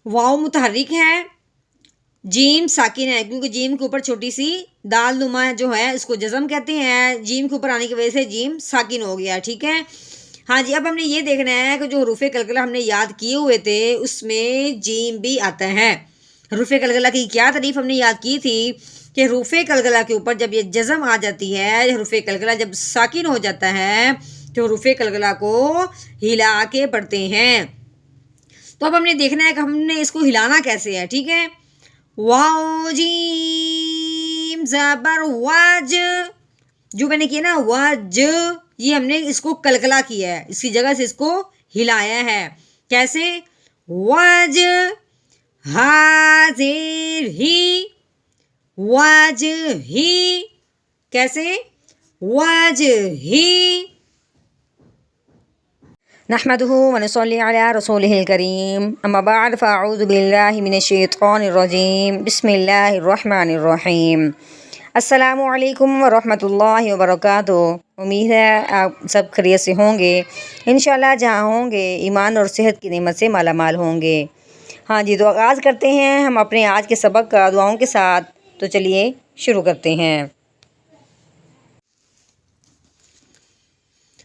واو متحرک ہے، جیم ساکن ہے کیونکہ جیم کے اوپر چھوٹی سی دال نما جو ہے اس کو جزم کہتے ہیں، جیم کے اوپر آنے کی وجہ سے جیم ساکن ہو گیا، ٹھیک ہے۔ ہاں جی، اب ہم نے یہ دیکھنا ہے کہ جو حروف قلقلہ ہم نے یاد کیے ہوئے تھے اس میں جیم بھی آتا ہے۔ حروف قلقلہ کی کیا تعریف ہم نے یاد کی تھی کہ حروف قلقلہ کے اوپر جب یہ جزم آ جاتی ہے، حروف قلقلہ جب ساکن ہو جاتا ہے تو حروف قلقلہ کو ہلا کے پڑھتے ہیں۔ تو اب ہم نے دیکھنا ہے کہ ہم نے اس کو ہلانا کیسے ہے، ٹھیک ہے۔ واو جیم زبر واج، جو میں نے کیا نا واج، یہ ہم نے اس کو قلقلہ کیا ہے، اس کی جگہ سے اس کو ہلایا ہے۔ کیسے؟ واج حاضر ہی، واج ہی، کیسے؟ واج ہی۔ نحمده ونصلي على رسوله الكريم، اما بعد فاعوذ باللہ من الشیطان الرجیم، بسم اللہ الرحمن الرحیم۔ السلام علیکم ورحمۃ اللہ وبرکاتہ۔ امید ہے آپ سب خیریت سے ہوں گے، انشاءاللہ جہاں ہوں گے ایمان اور صحت کی نعمت سے مالا مال ہوں گے۔ ہاں جی، تو آغاز کرتے ہیں ہم اپنے آج کے سبق کا دعاؤں کے ساتھ، تو چلیے شروع کرتے ہیں۔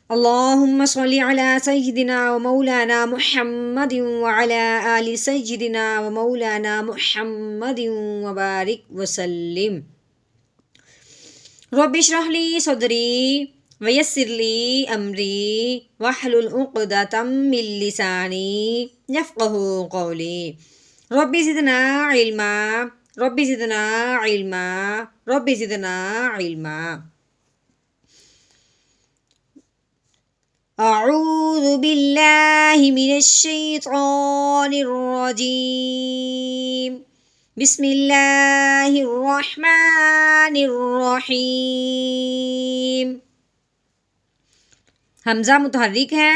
اللہم صلی علی سیدنا و مولانا محمد وعلی آل سیدنا و مولانا محمد وبارک وسلم۔ رب اشرح لی صدری ویسر لی امری واحلل عقدۃ من لسانی یفقہوا قولی۔ رب زدنا علما، رب زدنا علما، رب زدنا علما۔ اعوذ باللہ من الشیطان الرجیم، بسم اللہ الرحمن الرحیم۔ حمزہ متحرک ہے،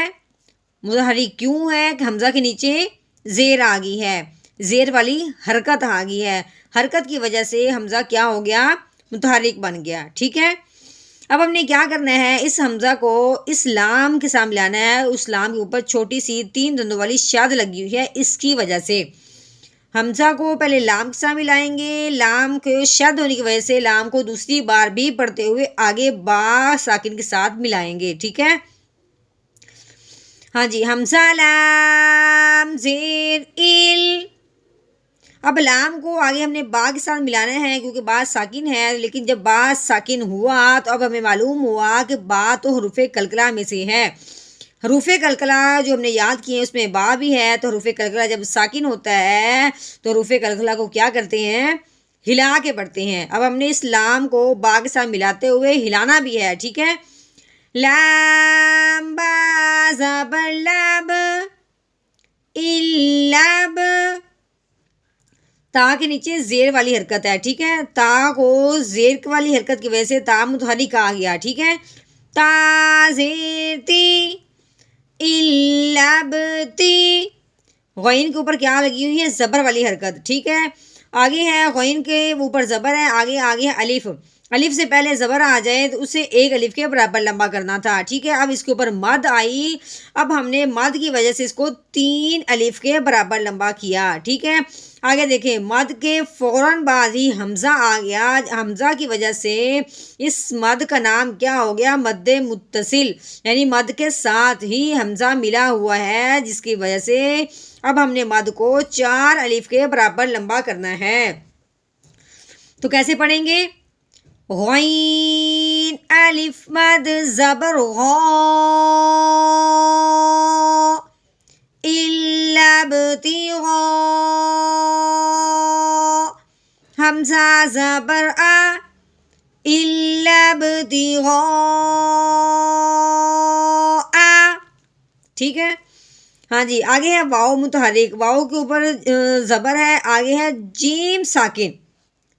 متحرک کیوں ہے کہ حمزہ کے نیچے زیر آ گئی ہے، زیر والی حرکت آ گئی ہے، حرکت کی وجہ سے حمزہ کیا ہو گیا؟ متحرک بن گیا، ٹھیک ہے۔ اب ہم نے کیا کرنا ہے، اس حمزہ کو اس لام کے سامنے لانا ہے، اس لام کے اوپر چھوٹی سی 3 دندوں والی شاد لگی ہوئی ہے، اس کی وجہ سے حمزہ کو پہلے لام کے سامنے لائیں گے، لام کے شد ہونے کی وجہ سے لام کو دوسری بار بھی پڑھتے ہوئے آگے با ساکن کے ساتھ ملائیں گے، ٹھیک ہے۔ ہاں جی، حمزہ لام زیر ال، اب لام کو آگے ہم نے با کے ساتھ ملانا ہے کیونکہ با ساکن ہے، لیکن جب با ساکن ہوا تو اب ہمیں معلوم ہوا کہ با تو حروف قلقلہ میں سے ہے۔ حروف قلقلہ جو ہم نے یاد کیے ہیں اس میں با بھی ہے، تو حروف قلقلہ جب ساکن ہوتا ہے تو حروف قلقلہ کو کیا کرتے ہیں؟ ہلا کے پڑھتے ہیں۔ اب ہم نے اس لام کو با کے ساتھ ملاتے ہوئے ہلانا بھی ہے، ٹھیک ہے۔ لام با زبر لب، اللب، تا کے نیچے زیر والی حرکت ہے، ٹھیک ہے۔ تا کو زیر والی حرکت کی وجہ سے تا متحرک آ گیا، ٹھیک ہے۔ تا زیر تی، اللبتی، غین کے اوپر کیا لگی ہوئی ہے؟ زبر والی حرکت، ٹھیک ہے۔ آگے ہے غین کے اوپر زبر ہے، آگے ہے الف، الف سے پہلے زبر آ جائے تو اسے ایک الف کے برابر لمبا کرنا تھا، ٹھیک ہے۔ اب اس کے اوپر مد آئی، اب ہم نے مد کی وجہ سے اس کو 3 الف کے برابر لمبا کیا، ٹھیک ہے۔ آگے دیکھیں، مد کے فوراً بعد ہی حمزہ آ گیا، حمزہ کی وجہ سے اس مد کا نام کیا ہو گیا؟ مد متصل، یعنی مد کے ساتھ ہی حمزہ ملا ہوا ہے، جس کی وجہ سے اب ہم نے مد کو 4 الف کے برابر لمبا کرنا ہے۔ تو کیسے پڑھیں گے؟ غین الف مد زبر غا، اللبتغا، حمزہ زبر آ، اللبتغا آ، ٹھیک ہے۔ ہاں جی، آگے ہے واو متحرک، واو کے اوپر زبر ہے، آگے ہے جیم ساکن،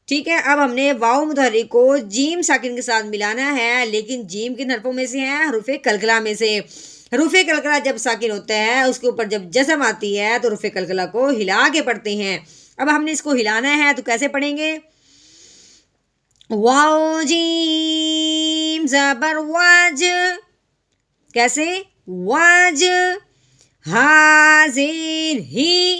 ٹھیک ہے۔ اب ہم نے واو متحرک کو جیم ساکن کے ساتھ ملانا ہے، لیکن جیم کن حرفوں میں سے ہے؟ حروف قلقلہ میں سے۔ حروف قلقلہ جب ساکن ہوتا ہے اس کے اوپر جب جزم آتی ہے تو حروف قلقلہ کو ہلا کے پڑھتے ہیں۔ اب ہم نے اس کو ہلانا ہے تو کیسے پڑھیں گے؟ واو جیم زبر واج، کیسے؟ واج، حاضر ہی،